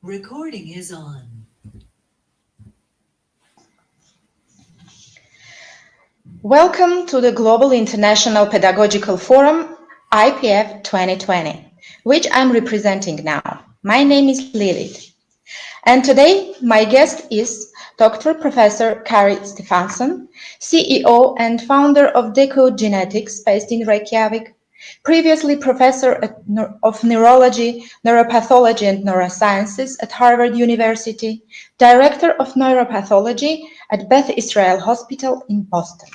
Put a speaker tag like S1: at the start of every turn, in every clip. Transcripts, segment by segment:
S1: Recording is on.
S2: Welcome to the Global International Pedagogical Forum, IPF 2020, which I'm representing now. My name is Lilith. And today, my guest is Dr. Professor Kari Stefansson, CEO and founder of Decode Genetics based in Reykjavik, previously professor of neurology, neuropathology and neurosciences at Harvard University, director of neuropathology at Beth Israel Hospital in Boston.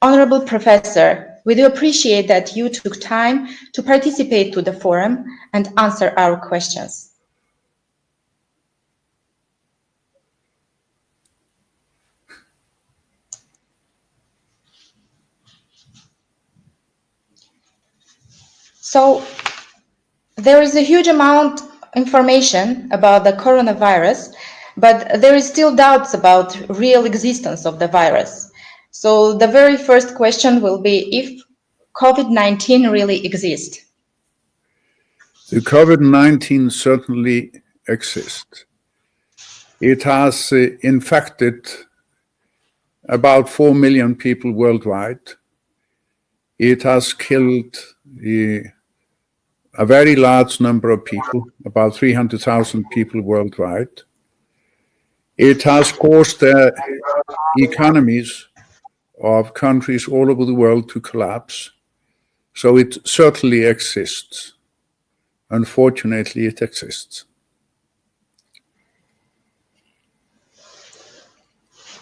S2: Honorable Professor, we do appreciate that you took time to participate to the forum and answer our questions. So, there is a huge amount of information about the coronavirus, but there is still doubts about real existence of the virus. So the very first question will be if COVID-19 really exists.
S3: The COVID-19 certainly exists. It has infected about 4 million people worldwide. It has killed a very large number of people, about 300,000 people worldwide. It has caused the economies of countries all over the world to collapse. So it certainly exists. Unfortunately, it exists.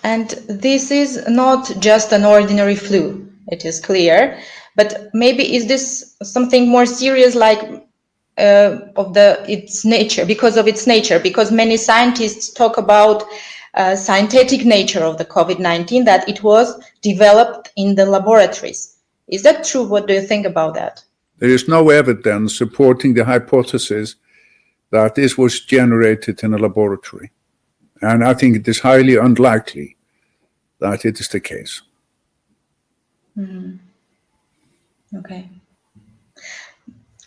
S2: And this is not just an ordinary flu, it is clear. But maybe is this something more serious, like its nature, because many scientists talk about scientific nature of the COVID-19, that it was developed in the laboratories. Is that true? What do you think about that?
S3: There is no evidence supporting the hypothesis that this was generated in a laboratory. And I think it is highly unlikely that it is the case.
S2: Mm-hmm. Okay.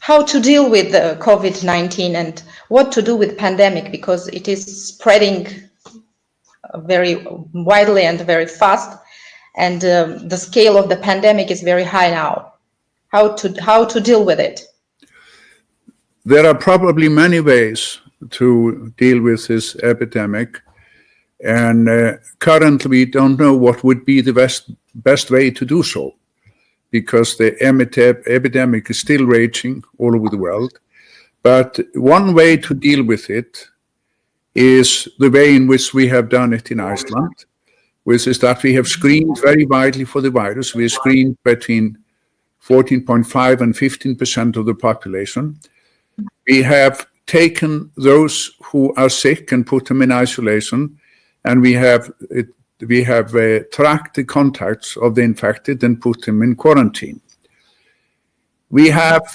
S2: How to deal with the COVID-19 and what to do with pandemic, because it is spreading very widely and very fast, and the scale of the pandemic is very high now. How to deal with it?
S3: There are probably many ways to deal with this epidemic, and currently we don't know what would be the best way to do so, because the epidemic is still raging all over the world. But one way to deal with it is the way in which we have done it in Iceland, which is that we have screened very widely for the virus. We screened between 14.5% and 15% of the population. We have taken those who are sick and put them in isolation, and we have tracked the contacts of the infected and put them in quarantine. We have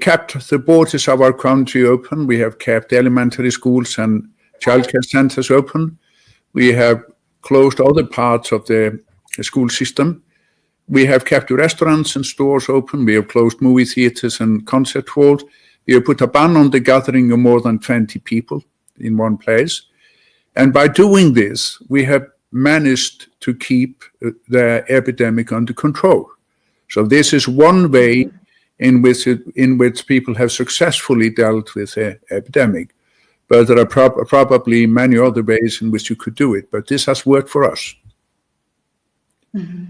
S3: kept the borders of our country open. We have kept elementary schools and childcare centers open. We have closed other parts of the school system. We have kept restaurants and stores open. We have closed movie theaters and concert halls. We have put a ban on the gathering of more than 20 people in one place. And by doing this, we have managed to keep the epidemic under control. So this is one way in which people have successfully dealt with the epidemic. But there are probably many other ways in which you could do it. But this has worked for us.
S2: Mm-hmm.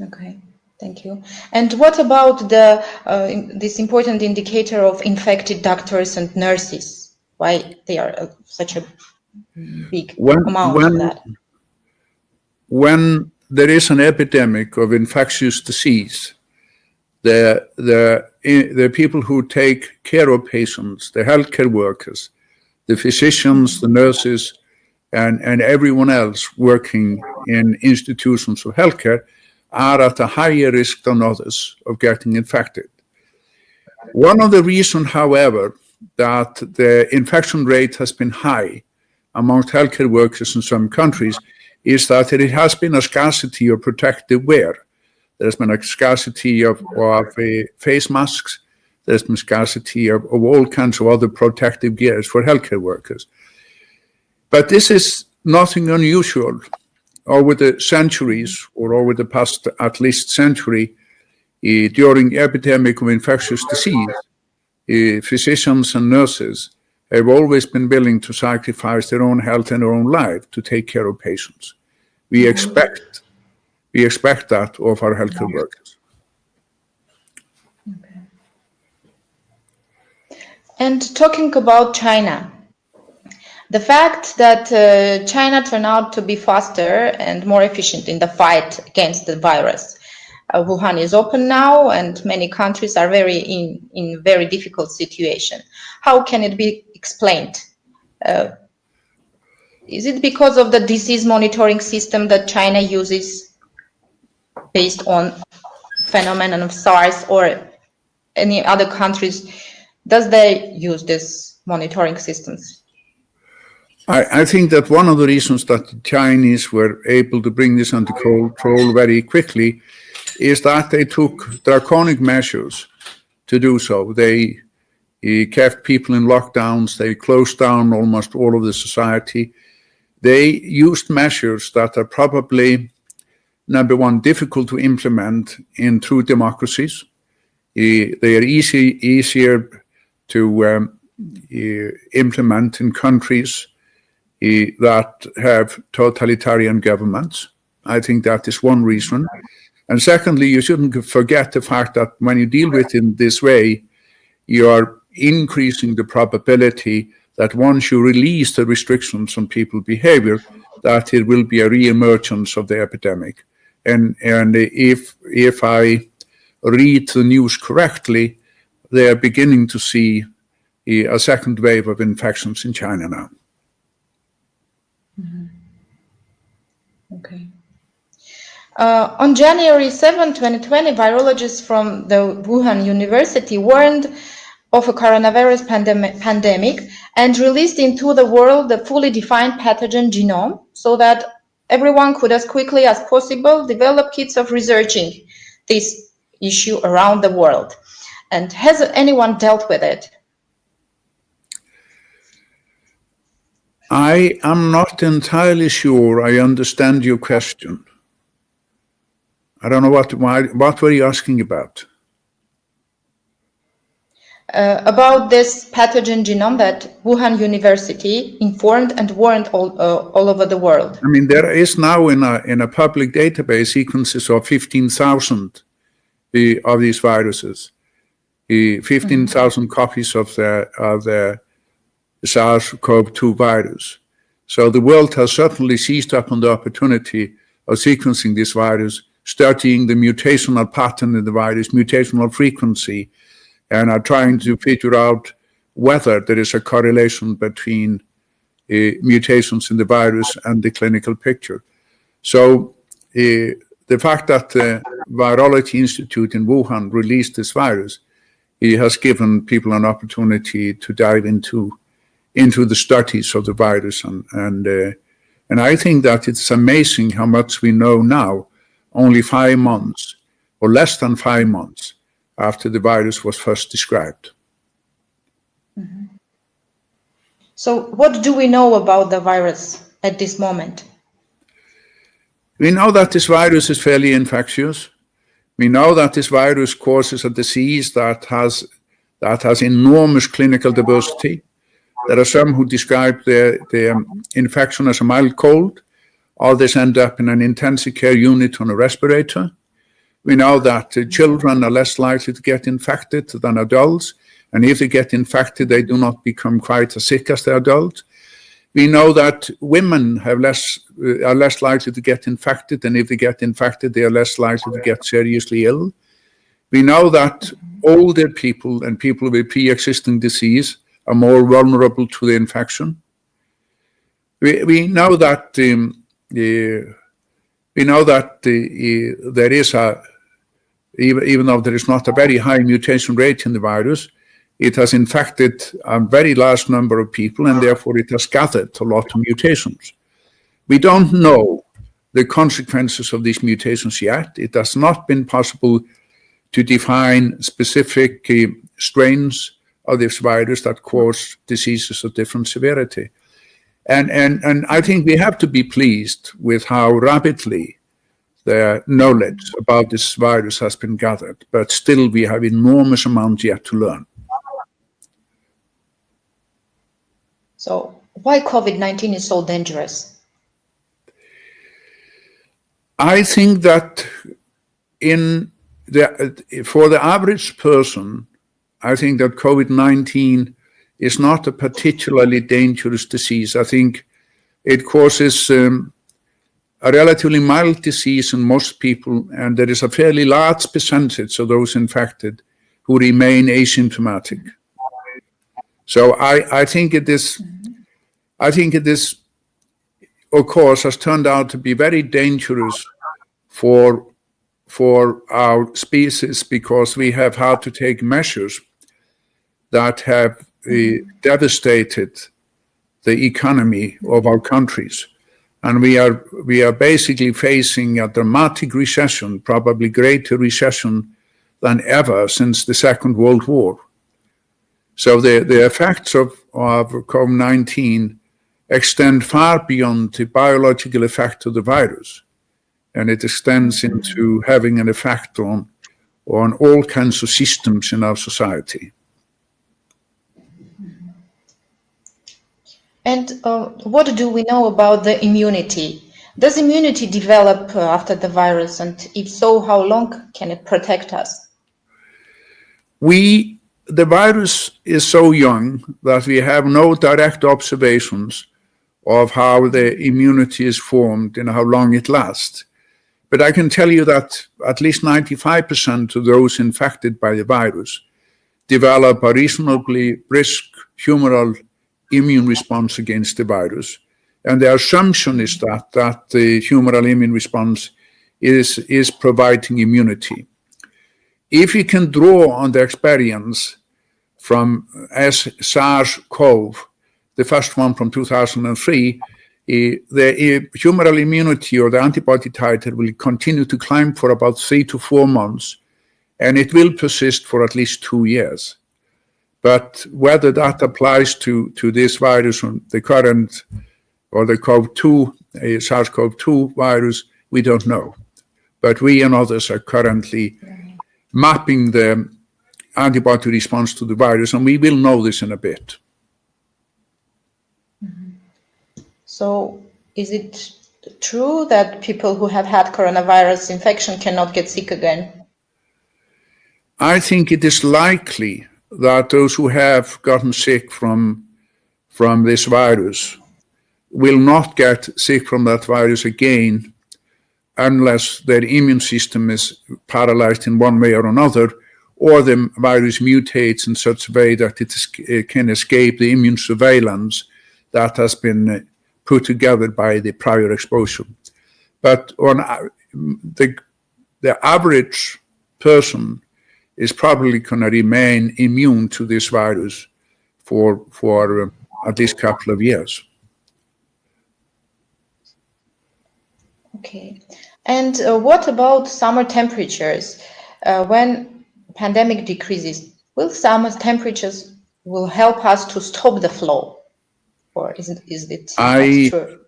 S2: Okay, thank you. And what about this important indicator of infected doctors and nurses? Why they are such a big amount of that?
S3: When there is an epidemic of infectious disease, the people who take care of patients, the healthcare workers, the physicians, the nurses, and everyone else working in institutions of healthcare are at a higher risk than others of getting infected. One of the reasons, however, that the infection rate has been high amongst healthcare workers in some countries is that there has been a scarcity of protective wear. There's been a scarcity of face masks. there's been scarcity of all kinds of other protective gears for healthcare workers. But this is nothing unusual. Over the centuries, or over the past at least century, during epidemic of infectious disease, physicians and nurses have always been willing to sacrifice their own health and their own life to take care of patients. We expect that of our healthcare workers.
S2: Okay. And talking about China, the fact that China turned out to be faster and more efficient in the fight against the virus. Wuhan is open now, and many countries are in very difficult situation. How can it be explained? Is it because of the disease monitoring system that China uses based on phenomenon of SARS, or any other countries? Does they use these monitoring systems?
S3: I think that one of the reasons that the Chinese were able to bring this under control very quickly is that they took draconic measures to do so. They kept people in lockdowns. They closed down almost all of the society. They used measures that are probably, number one, difficult to implement in true democracies. They are easier to implement in countries that have totalitarian governments. I think that is one reason. And secondly, you shouldn't forget the fact that when you deal with it in this way, you are increasing the probability that once you release the restrictions on people's behavior, that it will be a re-emergence of the epidemic. And if I read the news correctly, they are beginning to see a second wave of infections in China now.
S2: Okay. On January 7, 2020, virologists from the Wuhan University warned of a coronavirus pandemic and released into the world the fully defined pathogen genome so that everyone could as quickly as possible develop kits of researching this issue around the world. And has anyone dealt with it?
S3: I am not entirely sure I understand your question. I don't know what were you asking about?
S2: About this pathogen genome that Wuhan University informed and warned all over the world.
S3: I mean, there is now in a public database sequences of 15,000 of these viruses, 15,000 copies of the SARS-CoV-2 virus. So the world has certainly seized upon the opportunity of sequencing this virus, studying the mutational pattern in the virus, mutational frequency, and are trying to figure out whether there is a correlation between mutations in the virus and the clinical picture. So the fact that the Virology Institute in Wuhan released this virus, it has given people an opportunity to dive into the studies of the virus. And I think that it's amazing how much we know now, only 5 months or less than 5 months after the virus was first described.
S2: Mm-hmm. So what do we know about the virus at this moment?
S3: We know that this virus is fairly infectious. We know that this virus causes a disease that has enormous clinical diversity. There are some who describe the infection as a mild cold. Others end up in an intensive care unit on a respirator. We know that children are less likely to get infected than adults. And if they get infected, they do not become quite as sick as the adults. We know that women are less likely to get infected, and if they get infected, they are less likely to get seriously ill. We know that older people and people with pre-existing disease are more vulnerable to the infection. We know that there is even though there is not a very high mutation rate in the virus, it has infected a very large number of people, and therefore it has gathered a lot of mutations. We don't know the consequences of these mutations yet. It has not been possible to define specific strains of this virus that cause diseases of different severity. And I think we have to be pleased with how rapidly the knowledge about this virus has been gathered, but still we have enormous amounts yet to learn.
S2: So why COVID-19 is so dangerous?
S3: I think that for the average person, I think that COVID-19 is not a particularly dangerous disease. I think it causes a relatively mild disease in most people, and there is a fairly large percentage of those infected who remain asymptomatic. So I think it is, of course, has turned out to be very dangerous for our species because we have had to take measures that have devastated the economy of our countries. And we are basically facing a dramatic recession, probably greater recession than ever since the Second World War. So the effects of COVID-19 extend far beyond the biological effect of the virus. And it extends into having an effect on all kinds of systems in our society.
S2: And what do we know about the immunity? Does immunity develop after the virus? And if so, how long can it protect us?
S3: The virus is so young that we have no direct observations of how the immunity is formed and how long it lasts. But I can tell you that at least 95% of those infected by the virus develop a reasonably brisk humoral immune response against the virus. And the assumption is that the humoral immune response is providing immunity. If you can draw on the experience from SARS-CoV, the first one from 2003, the humoral immunity or the antibody titer will continue to climb for about 3 to 4 months, and it will persist for at least 2 years. But whether that applies to this virus, the current, or the CoV-2, SARS-CoV-2 virus, we don't know. But we and others are currently mapping the antibody response to the virus, and we will know this in a bit.
S2: So is it true that people who have had coronavirus infection cannot get sick again?
S3: I think it is likely that those who have gotten sick from this virus will not get sick from that virus again unless their immune system is paralyzed in one way or another, or the virus mutates in such a way that it can escape the immune surveillance that has been put together by the prior exposure. But on the average person is probably going to remain immune to this virus for at least a couple of years.
S2: Okay. And what about summer temperatures? When pandemic decreases, will summer temperatures will help us to stop the flow? Or is it not true?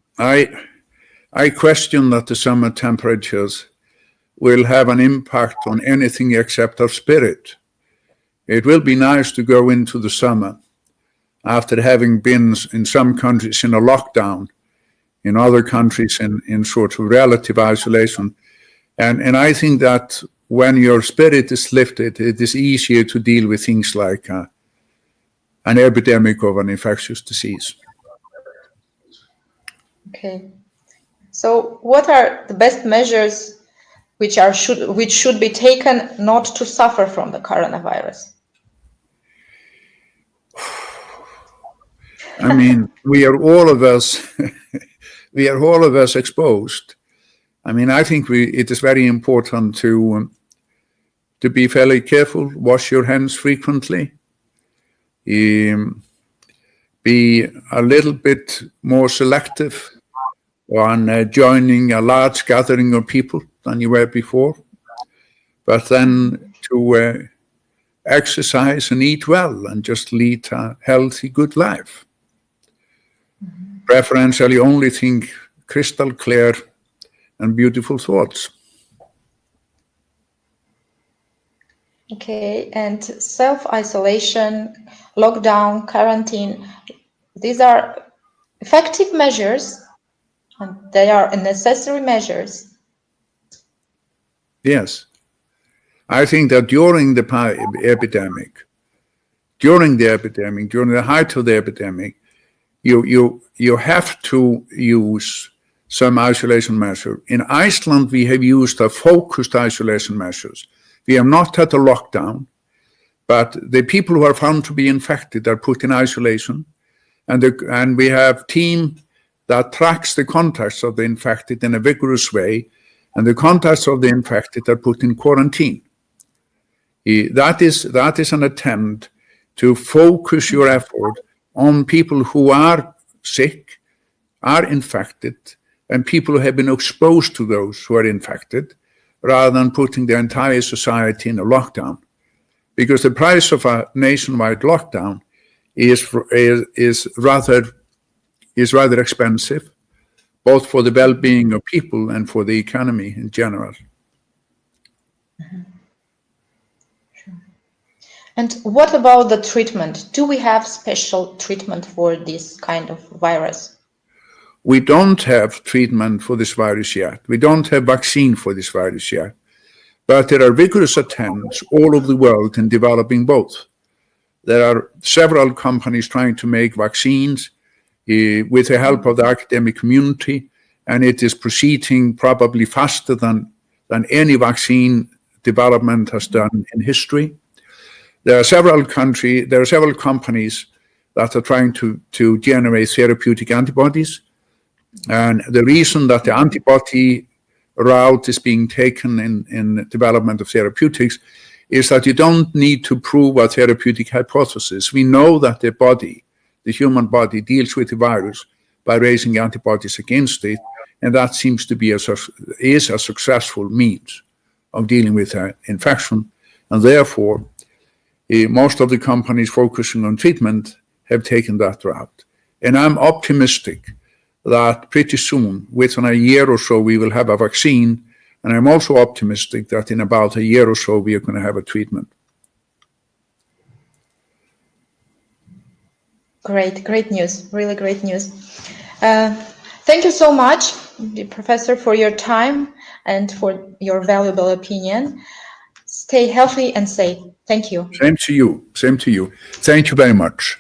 S3: I question that the summer temperatures will have an impact on anything except our spirit. It will be nice to go into the summer after having been in some countries in a lockdown, in other countries in sort of relative isolation. And I think that when your spirit is lifted, it is easier to deal with things like an epidemic of an infectious disease.
S2: Okay. So what are the best measures which should be taken not to suffer from the coronavirus?
S3: I mean, we are all of us exposed. I mean, I think it is very important to be fairly careful, wash your hands frequently, be a little bit more selective on joining a large gathering of people than you were before, but then to exercise and eat well and just lead a healthy, good life. Preferentially only think crystal clear and beautiful thoughts.
S2: Okay, and self-isolation, lockdown, quarantine, these are effective measures and they are necessary measures.
S3: Yes. I think that during the epidemic, during the height of the epidemic, you have to use some isolation measure. In Iceland, we have used a focused isolation measures. We have not had a lockdown, but the people who are found to be infected are put in isolation, and we have a team that tracks the contacts of the infected in a vigorous way, and the contacts of the infected are put in quarantine. That is an attempt to focus your effort on people who are sick, are infected, and people who have been exposed to those who are infected, rather than putting the entire society in a lockdown. Because the price of a nationwide lockdown is rather expensive, both for the well-being of people and for the economy in general.
S2: Mm-hmm. Sure. And what about the treatment? Do we have special treatment for this kind of virus?
S3: We don't have treatment for this virus yet. We don't have vaccine for this virus yet. But there are vigorous attempts all over the world in developing both. There are several companies trying to make vaccines with the help of the academic community, and it is proceeding probably faster than any vaccine development has done in history. There are several companies that are trying to generate therapeutic antibodies. And the reason that the antibody route is being taken in development of therapeutics is that you don't need to prove a therapeutic hypothesis. We know that the human body deals with the virus by raising antibodies against it, and that seems to be a successful means of dealing with infection. And therefore, most of the companies focusing on treatment have taken that route. And I'm optimistic that pretty soon, within a year or so, we will have a vaccine. And I'm also optimistic that in about a year or so, we are going to have a treatment.
S2: Great news, really great news. Thank you so much, Professor, for your time and for your valuable opinion. Stay healthy and safe. Thank you.
S3: Same to you. Thank you very much.